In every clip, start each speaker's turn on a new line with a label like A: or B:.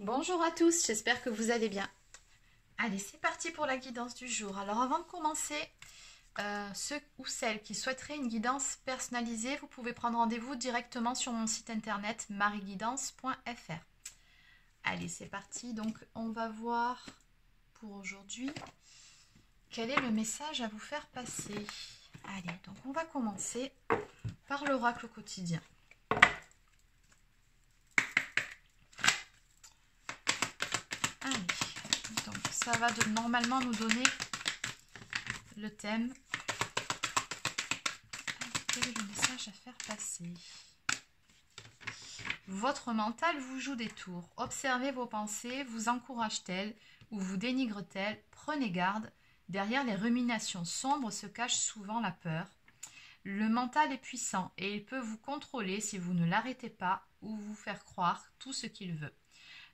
A: Bonjour à tous, j'espère que vous allez bien. Allez, c'est parti pour la guidance du jour. Alors avant de commencer, ceux ou celles qui souhaiteraient une guidance personnalisée, vous pouvez prendre rendez-vous directement sur mon site internet mariguidance.fr. Allez, c'est parti. Donc on va voir pour aujourd'hui quel est le message à vous faire passer. Allez, donc on va commencer par l'oracle quotidien. Allez, donc ça va normalement nous donner le thème. Quel est le message à faire passer? Votre mental vous joue des tours. Observez vos pensées, vous encourage-t-elle ou vous dénigre-t-elle? Prenez garde. Derrière les ruminations sombres se cache souvent la peur. Le mental est puissant et il peut vous contrôler si vous ne l'arrêtez pas ou vous faire croire tout ce qu'il veut.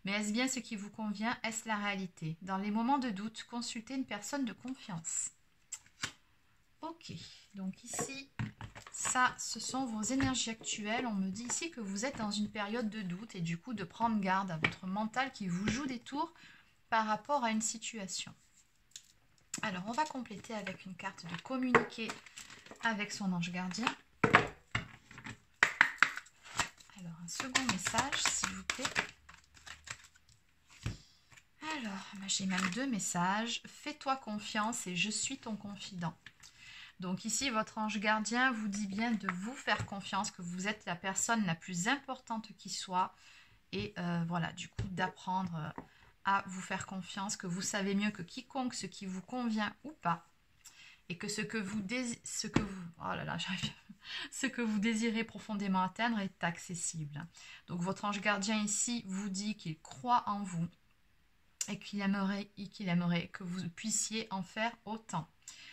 A: Mais est-ce bien ce qui vous convient? Est-ce la réalité? Dans les moments de doute, consultez une personne de confiance. Ok, donc ici, ça, ce sont vos énergies actuelles. On me dit ici que vous êtes dans une période de doute et du coup de prendre garde à votre mental qui vous joue des tours par rapport à une situation. Alors, on va compléter avec une carte de communiquer avec son ange gardien. Alors, un second message, s'il vous plaît. Alors, j'ai même deux messages. Fais-toi confiance et je suis ton confident. Donc ici, votre ange gardien vous dit bien de vous faire confiance, que vous êtes la personne la plus importante qui soit. Et voilà, du coup, d'apprendre à vous faire confiance, que vous savez mieux que quiconque ce qui vous convient ou pas. Et que ce que vous désirez profondément atteindre est accessible. Donc votre ange gardien ici vous dit qu'il croit en vous et qu'il aimerait que vous puissiez en faire autant.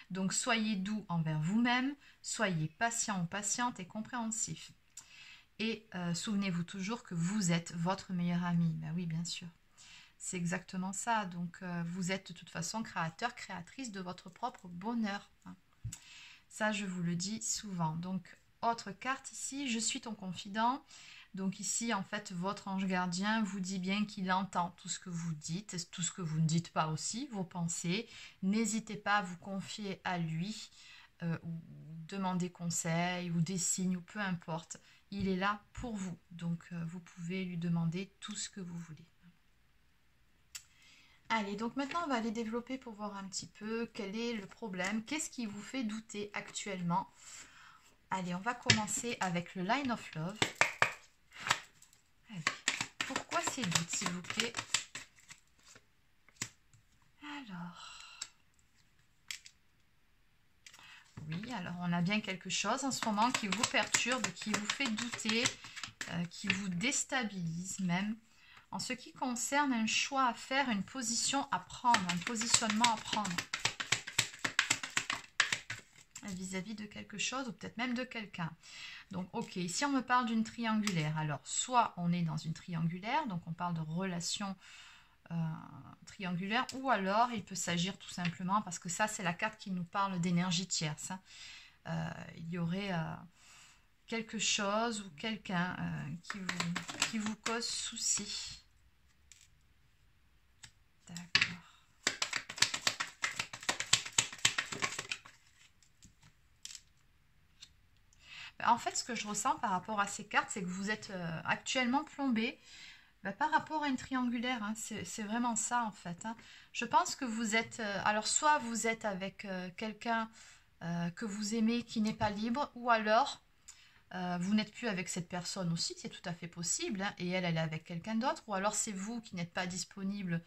A: Donc soyez doux envers vous-même, soyez patient ou patiente et compréhensif. Et souvenez-vous toujours que vous êtes votre meilleur ami. Ben oui, bien sûr. C'est exactement ça. Donc vous êtes de toute façon créateur, créatrice de votre propre bonheur. Ça, je vous le dis souvent. Donc, autre carte ici, je suis ton confident. Donc ici, en fait, votre ange gardien vous dit bien qu'il entend tout ce que vous dites, tout ce que vous ne dites pas aussi, vos pensées. N'hésitez pas à vous confier à lui, ou demander conseil, ou des signes, ou peu importe. Il est là pour vous. Donc, vous pouvez lui demander tout ce que vous voulez. Allez, donc maintenant, on va aller développer pour voir un petit peu quel est le problème. Qu'est-ce qui vous fait douter actuellement? Allez, on va commencer avec le Line of Love. Allez. Pourquoi ces doutes, s'il vous plaît? Alors. Oui, alors on a bien quelque chose en ce moment qui vous perturbe, qui vous fait douter, qui vous déstabilise même. En ce qui concerne un choix à faire, une position à prendre, un positionnement à prendre. Vis-à-vis de quelque chose ou peut-être même de quelqu'un. Donc, ok, ici on me parle d'une triangulaire. Alors, soit on est dans une triangulaire, donc on parle de relation triangulaire, ou alors il peut s'agir tout simplement, parce que ça c'est la carte qui nous parle d'énergie tierce. Il y aurait quelque chose ou quelqu'un qui vous cause souci. D'accord. En fait, ce que je ressens par rapport à ces cartes, c'est que vous êtes actuellement plombé par rapport à une triangulaire. Hein, c'est vraiment ça, en fait. Hein. Je pense que vous êtes... alors, soit vous êtes avec quelqu'un que vous aimez qui n'est pas libre, ou alors vous n'êtes plus avec cette personne aussi, c'est tout à fait possible, hein, et elle est avec quelqu'un d'autre, ou alors c'est vous qui n'êtes pas disponible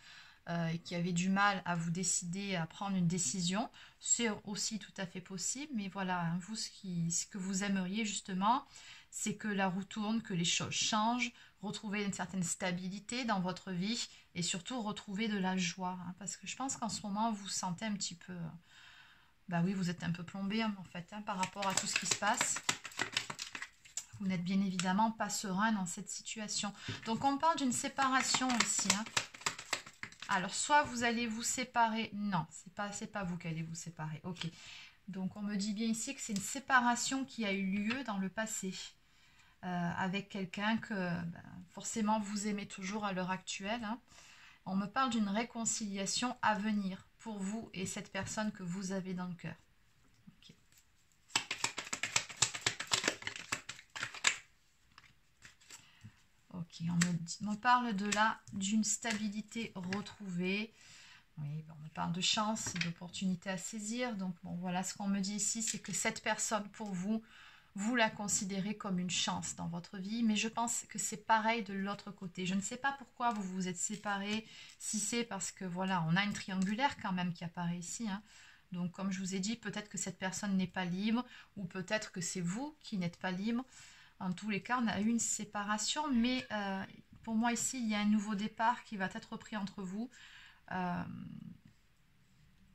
A: et qui avez du mal à vous décider à prendre une décision, c'est aussi tout à fait possible, mais voilà, hein, vous, ce que vous aimeriez justement, c'est que la roue tourne, que les choses changent, retrouver une certaine stabilité dans votre vie, et surtout retrouver de la joie, hein, parce que je pense qu'en ce moment, vous vous sentez un petit peu... bah oui, vous êtes un peu plombé, hein, en fait, hein, par rapport à tout ce qui se passe. Vous n'êtes bien évidemment pas serein dans cette situation. Donc, on parle d'une séparation ici, hein. Alors, soit vous allez vous séparer. Non, c'est pas vous qui allez vous séparer. Ok. Donc, on me dit bien ici que c'est une séparation qui a eu lieu dans le passé. avec quelqu'un que ben, forcément vous aimez toujours à l'heure actuelle, hein. On me parle d'une réconciliation à venir pour vous et cette personne que vous avez dans le cœur. Ok. Ok, on me parle de là, d'une stabilité retrouvée. Oui, on me parle de chance, d'opportunité à saisir. Donc, bon, voilà, ce qu'on me dit ici, c'est que cette personne, pour vous, vous la considérez comme une chance dans votre vie. Mais je pense que c'est pareil de l'autre côté. Je ne sais pas pourquoi vous vous êtes séparés. Si c'est parce que, voilà, on a une triangulaire quand même qui apparaît ici, hein. Donc, comme je vous ai dit, peut-être que cette personne n'est pas libre ou peut-être que c'est vous qui n'êtes pas libre. En tous les cas, on a eu une séparation. Mais pour moi, ici, il y a un nouveau départ qui va être pris entre vous.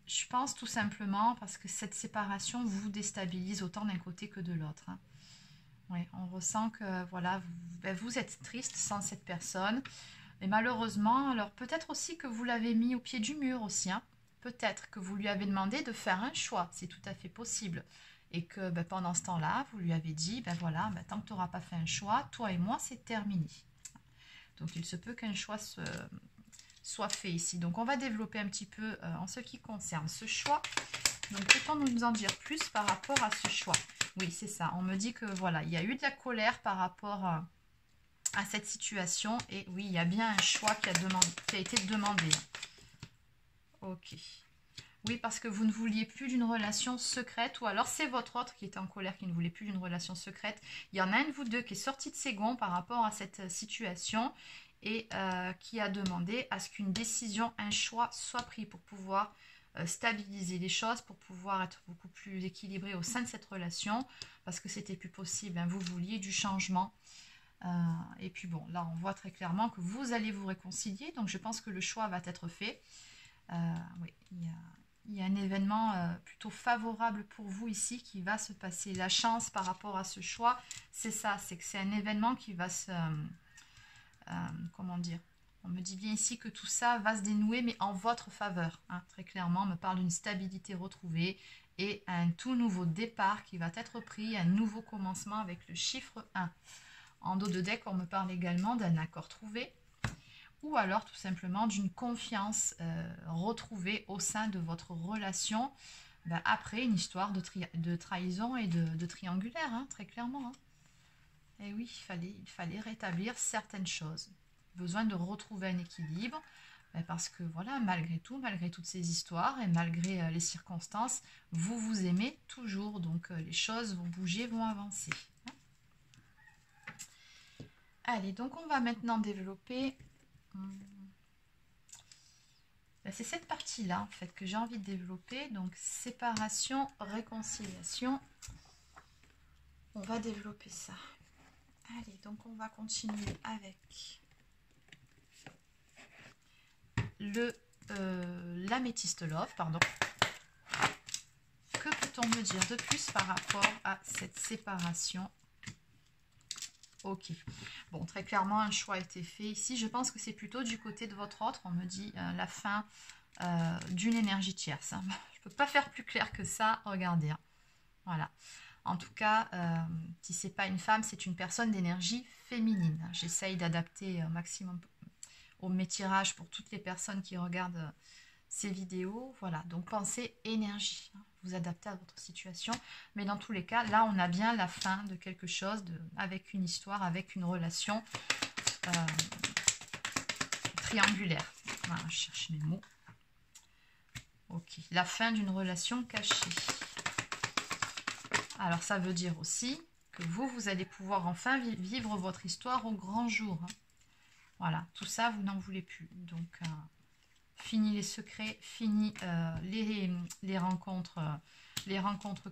A: Je pense tout simplement parce que cette séparation vous déstabilise autant d'un côté que de l'autre, hein. Oui, on ressent que voilà, vous êtes triste sans cette personne. Et malheureusement, alors peut-être aussi que vous l'avez mis au pied du mur aussi, hein. Peut-être que vous lui avez demandé de faire un choix, c'est tout à fait possible. Et que pendant ce temps-là, vous lui avez dit, voilà, tant que tu n'auras pas fait un choix, toi et moi, c'est terminé. Donc il se peut qu'un choix soit fait ici. Donc on va développer un petit peu en ce qui concerne ce choix. Donc peut-on nous en dire plus par rapport à ce choix? Oui, c'est ça. On me dit que voilà, il y a eu de la colère par rapport à cette situation. Et oui, il y a bien un choix qui a été demandé. Ok. Oui, parce que vous ne vouliez plus d'une relation secrète, ou alors c'est votre autre qui était en colère, qui ne voulait plus d'une relation secrète. Il y en a un de vous deux qui est sorti de ses gonds par rapport à cette situation et qui a demandé à ce qu'une décision, un choix soit pris pour pouvoir stabiliser les choses, pour pouvoir être beaucoup plus équilibré au sein de cette relation, parce que c'était plus possible, hein. Vous vouliez du changement. Et puis bon, là on voit très clairement que vous allez vous réconcilier, donc je pense que le choix va être fait. Oui, il y a un événement plutôt favorable pour vous ici qui va se passer. La chance par rapport à ce choix, c'est ça, c'est que c'est un événement qui va se... comment dire? On me dit bien ici que tout ça va se dénouer, mais en votre faveur, hein. Très clairement, on me parle d'une stabilité retrouvée et un tout nouveau départ qui va être pris, un nouveau commencement avec le chiffre 1. En dos de deck, on me parle également d'un accord trouvé, ou alors tout simplement d'une confiance retrouvée au sein de votre relation après une histoire de trahison et de triangulaire, hein, très clairement, hein. Et oui, il fallait rétablir certaines choses. Besoin de retrouver un équilibre, parce que voilà, malgré tout, malgré toutes ces histoires et malgré les circonstances, vous vous aimez toujours, donc les choses vont bouger, vont avancer, hein. Allez, donc on va maintenant développer... c'est cette partie-là, en fait, que j'ai envie de développer. Donc, séparation, réconciliation. On va développer ça. Allez, donc on va continuer avec l'améthyste love, pardon. Que peut-on me dire de plus par rapport à cette séparation? Ok. Bon, très clairement, un choix a été fait ici. Je pense que c'est plutôt du côté de votre autre. On me dit la fin d'une énergie tierce, hein. Je ne peux pas faire plus clair que ça. Regardez, hein. Voilà. En tout cas, si ce n'est pas une femme, c'est une personne d'énergie féminine. J'essaye d'adapter au maximum au métirage pour toutes les personnes qui regardent ces vidéos. Voilà, donc pensez énergie, hein. Vous adaptez à votre situation. Mais dans tous les cas, là, on a bien la fin de quelque chose, avec une histoire, avec une relation triangulaire. Voilà, je cherche mes mots. Ok, la fin d'une relation cachée. Alors, ça veut dire aussi que vous allez pouvoir enfin vivre votre histoire au grand jour, hein. Voilà, tout ça, vous n'en voulez plus. Donc, fini les secrets, fini les rencontres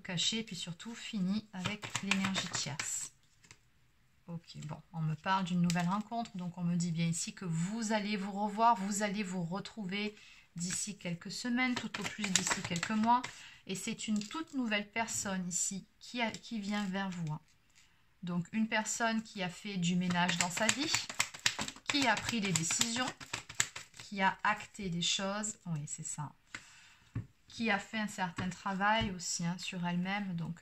A: cachées, puis surtout, fini avec l'énergie tierce. Ok, bon, on me parle d'une nouvelle rencontre, donc on me dit bien ici que vous allez vous revoir, vous allez vous retrouver d'ici quelques semaines, tout au plus d'ici quelques mois. Et c'est une toute nouvelle personne ici qui vient vers vous, hein. Donc, une personne qui a fait du ménage dans sa vie, qui a pris des décisions, qui a acté des choses, oui, c'est ça, qui a fait un certain travail aussi, hein, sur elle-même. Donc,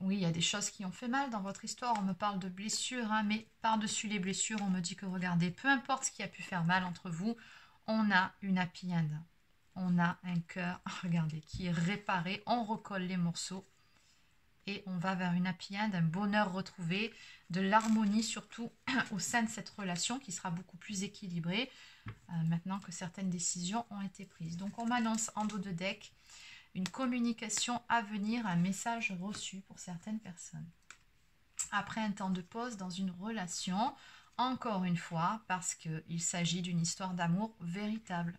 A: Oui, il y a des choses qui ont fait mal dans votre histoire. On me parle de blessures, hein, mais par-dessus les blessures, on me dit que regardez, peu importe ce qui a pu faire mal entre vous, on a une happy end. On a un cœur, regardez, qui est réparé. On recolle les morceaux et on va vers une happy end, un bonheur retrouvé, de l'harmonie surtout au sein de cette relation qui sera beaucoup plus équilibrée maintenant que certaines décisions ont été prises. Donc on m'annonce en dos de deck une communication à venir, un message reçu pour certaines personnes. Après un temps de pause dans une relation, encore une fois, parce qu'il s'agit d'une histoire d'amour véritable.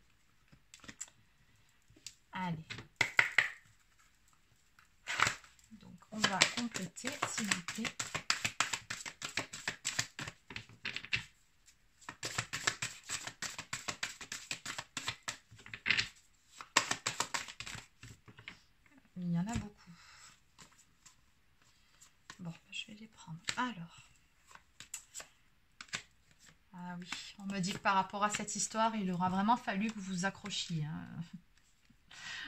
A: Allez. Donc on va compléter, s'il vous plaît. Il y en a beaucoup. Bon, je vais les prendre. Alors. Ah oui, on me dit que par rapport à cette histoire, il aura vraiment fallu que vous vous accrochiez. Hein.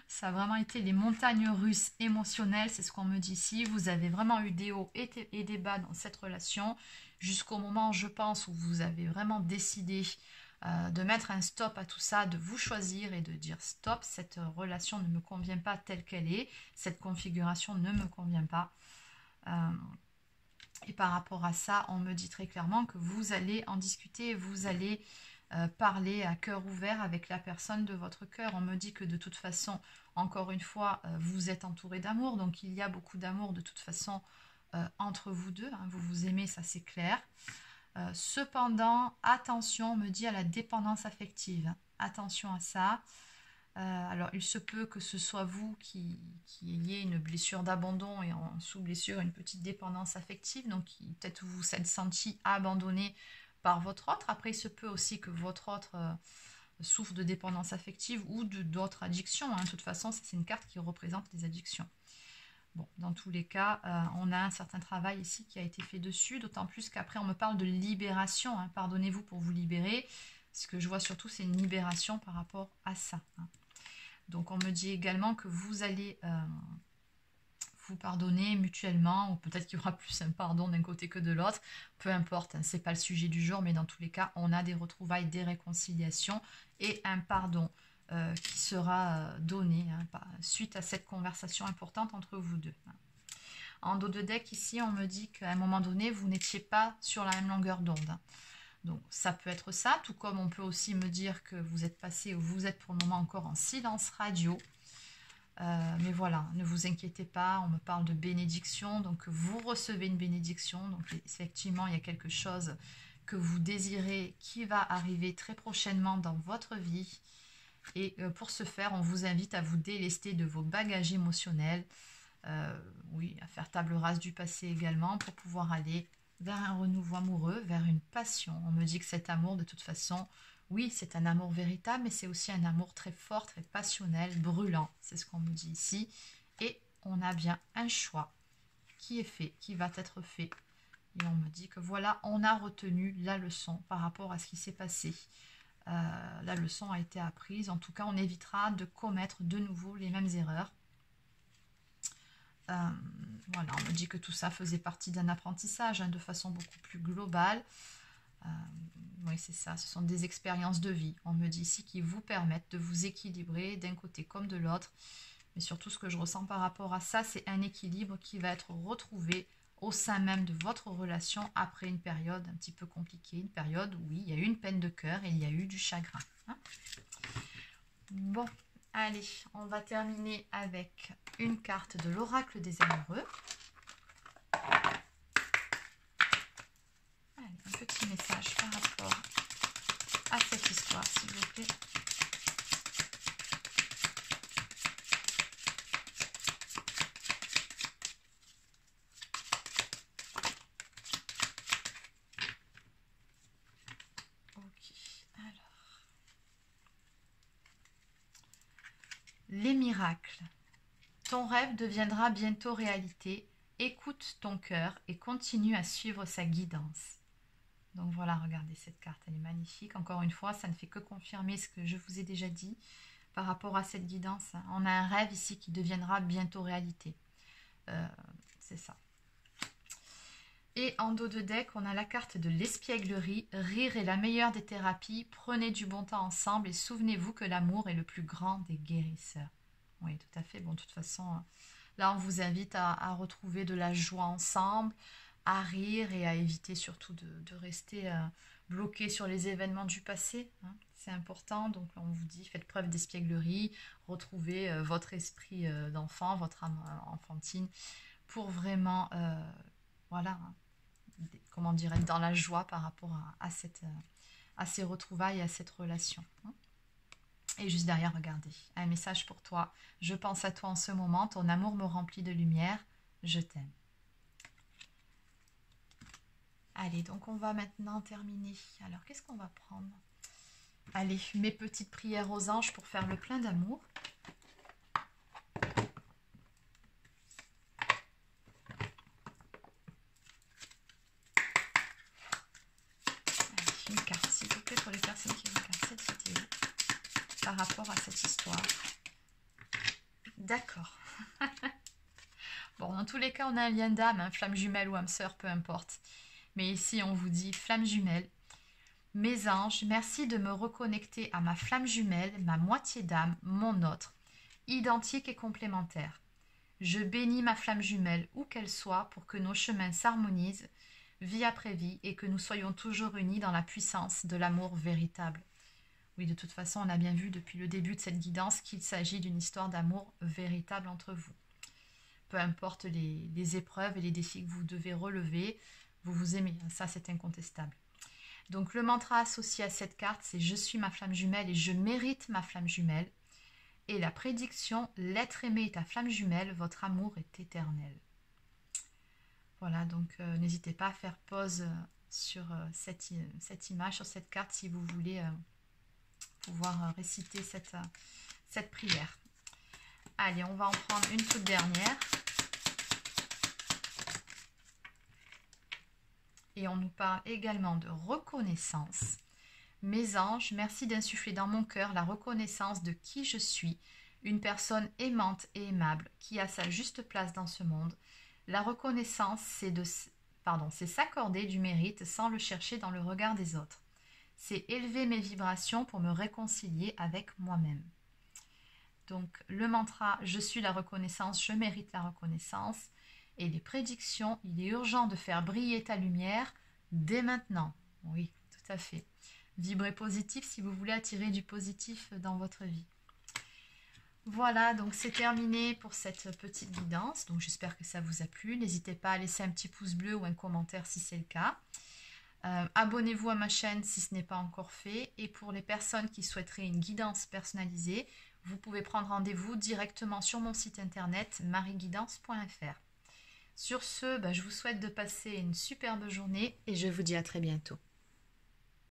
A: Ça a vraiment été les montagnes russes émotionnelles, c'est ce qu'on me dit ici. Vous avez vraiment eu des hauts et des bas dans cette relation, jusqu'au moment, je pense, où vous avez vraiment décidé de mettre un stop à tout ça, de vous choisir et de dire stop, cette relation ne me convient pas telle qu'elle est, cette configuration ne me convient pas. Et par rapport à ça, on me dit très clairement que vous allez en discuter, vous allez parler à cœur ouvert avec la personne de votre cœur. On me dit que de toute façon, encore une fois, vous êtes entouré d'amour, donc il y a beaucoup d'amour de toute façon entre vous deux. Hein, vous vous aimez, ça c'est clair. Cependant, attention, on me dit à la dépendance affective. Attention à ça. Alors, il se peut que ce soit vous qui ayez une blessure d'abandon et en sous-blessure une petite dépendance affective, donc peut-être vous vous êtes senti abandonné par votre autre. Après, il se peut aussi que votre autre souffre de dépendance affective ou d'autres addictions. Hein. De toute façon, c'est une carte qui représente les addictions. Bon, dans tous les cas, on a un certain travail ici qui a été fait dessus, d'autant plus qu'après, on me parle de libération. Hein. Pardonnez-vous pour vous libérer. Ce que je vois surtout, c'est une libération par rapport à ça. Hein. Donc, on me dit également que vous allez vous pardonner mutuellement, ou peut-être qu'il y aura plus un pardon d'un côté que de l'autre. Peu importe, hein, ce n'est pas le sujet du jour, mais dans tous les cas, on a des retrouvailles, des réconciliations et un pardon qui sera donné hein, suite à cette conversation importante entre vous deux. Hein. En dos de deck, ici, on me dit qu'à un moment donné, vous n'étiez pas sur la même longueur d'onde. Hein. Donc ça peut être ça, tout comme on peut aussi me dire que vous êtes passé ou vous êtes pour le moment encore en silence radio. Mais voilà, ne vous inquiétez pas, on me parle de bénédiction, donc vous recevez une bénédiction. Donc effectivement, il y a quelque chose que vous désirez qui va arriver très prochainement dans votre vie. Et pour ce faire, on vous invite à vous délester de vos bagages émotionnels. Oui, à faire table rase du passé également pour pouvoir aller vers un renouveau amoureux, vers une passion. On me dit que cet amour, de toute façon, oui, c'est un amour véritable, mais c'est aussi un amour très fort, très passionnel, brûlant. C'est ce qu'on me dit ici. Et on a bien un choix qui est fait, qui va être fait. Et on me dit que voilà, on a retenu la leçon par rapport à ce qui s'est passé. La leçon a été apprise. En tout cas, on évitera de commettre de nouveau les mêmes erreurs. Voilà, on me dit que tout ça faisait partie d'un apprentissage hein, de façon beaucoup plus globale. Oui, c'est ça, ce sont des expériences de vie, on me dit ici, qui vous permettent de vous équilibrer d'un côté comme de l'autre. Mais surtout, ce que je ressens par rapport à ça, c'est un équilibre qui va être retrouvé au sein même de votre relation après une période un petit peu compliquée. Une période où, oui, il y a eu une peine de cœur et il y a eu du chagrin. Hein. Bon, allez, on va terminer avec une carte de l'oracle des amoureux. Allez, un petit message par rapport à cette histoire, s'il vous plaît. Ok, alors. Les miracles. Ton rêve deviendra bientôt réalité. Écoute ton cœur et continue à suivre sa guidance. Donc voilà, regardez cette carte, elle est magnifique. Encore une fois, ça ne fait que confirmer ce que je vous ai déjà dit par rapport à cette guidance. On a un rêve ici qui deviendra bientôt réalité. c'est ça. Et en dos de deck, on a la carte de l'espièglerie. Rire est la meilleure des thérapies. Prenez du bon temps ensemble et souvenez-vous que l'amour est le plus grand des guérisseurs. Oui, tout à fait. Bon, de toute façon, là, on vous invite à retrouver de la joie ensemble, à rire et à éviter surtout de rester bloqué sur les événements du passé. Hein. C'est important. Donc, on vous dit, faites preuve d'espièglerie, retrouvez votre esprit d'enfant, votre âme enfantine pour vraiment, voilà, hein, comment dire, être dans la joie par rapport à ces retrouvailles et à cette relation. Hein. Et juste derrière, regardez, un message pour toi. Je pense à toi en ce moment, ton amour me remplit de lumière, je t'aime. Allez, donc on va maintenant terminer. Alors, qu'est-ce qu'on va prendre? Allez, mes petites prières aux anges pour faire le plein d'amour. Une carte, s'il vous plaît, pour les personnes qui regardent cette vidéo par rapport à cette histoire. D'accord. Bon, dans tous les cas, on a un lien d'âme, hein, flamme jumelle ou âme sœur, peu importe. Mais ici, on vous dit flamme jumelle. Mes anges, merci de me reconnecter à ma flamme jumelle, ma moitié d'âme, mon autre, identique et complémentaire. Je bénis ma flamme jumelle, où qu'elle soit, pour que nos chemins s'harmonisent, vie après vie, et que nous soyons toujours unis dans la puissance de l'amour véritable. Oui, de toute façon, on a bien vu depuis le début de cette guidance qu'il s'agit d'une histoire d'amour véritable entre vous. Peu importe les épreuves et les défis que vous devez relever, vous vous aimez, ça c'est incontestable. Donc le mantra associé à cette carte, c'est « Je suis ma flamme jumelle et je mérite ma flamme jumelle ». Et la prédiction « L'être aimé est ta flamme jumelle, votre amour est éternel ». Voilà, donc n'hésitez pas à faire pause sur cette image, sur cette carte, si vous voulez pouvoir réciter cette prière. Allez, on va en prendre une toute dernière. Et on nous parle également de reconnaissance. Mes anges, merci d'insuffler dans mon cœur la reconnaissance de qui je suis, une personne aimante et aimable qui a sa juste place dans ce monde. La reconnaissance, c'est s'accorder du mérite sans le chercher dans le regard des autres. C'est élever mes vibrations pour me réconcilier avec moi-même. Donc le mantra « Je suis la reconnaissance, je mérite la reconnaissance ». Et les prédictions, il est urgent de faire briller ta lumière dès maintenant. Oui, tout à fait. Vibrez positif si vous voulez attirer du positif dans votre vie. Voilà, donc c'est terminé pour cette petite guidance. Donc j'espère que ça vous a plu. N'hésitez pas à laisser un petit pouce bleu ou un commentaire si c'est le cas. Abonnez-vous à ma chaîne si ce n'est pas encore fait. Et pour les personnes qui souhaiteraient une guidance personnalisée, vous pouvez prendre rendez-vous directement sur mon site internet marieguidance.fr. Sur ce, je vous souhaite de passer une superbe journée et je vous dis à très bientôt.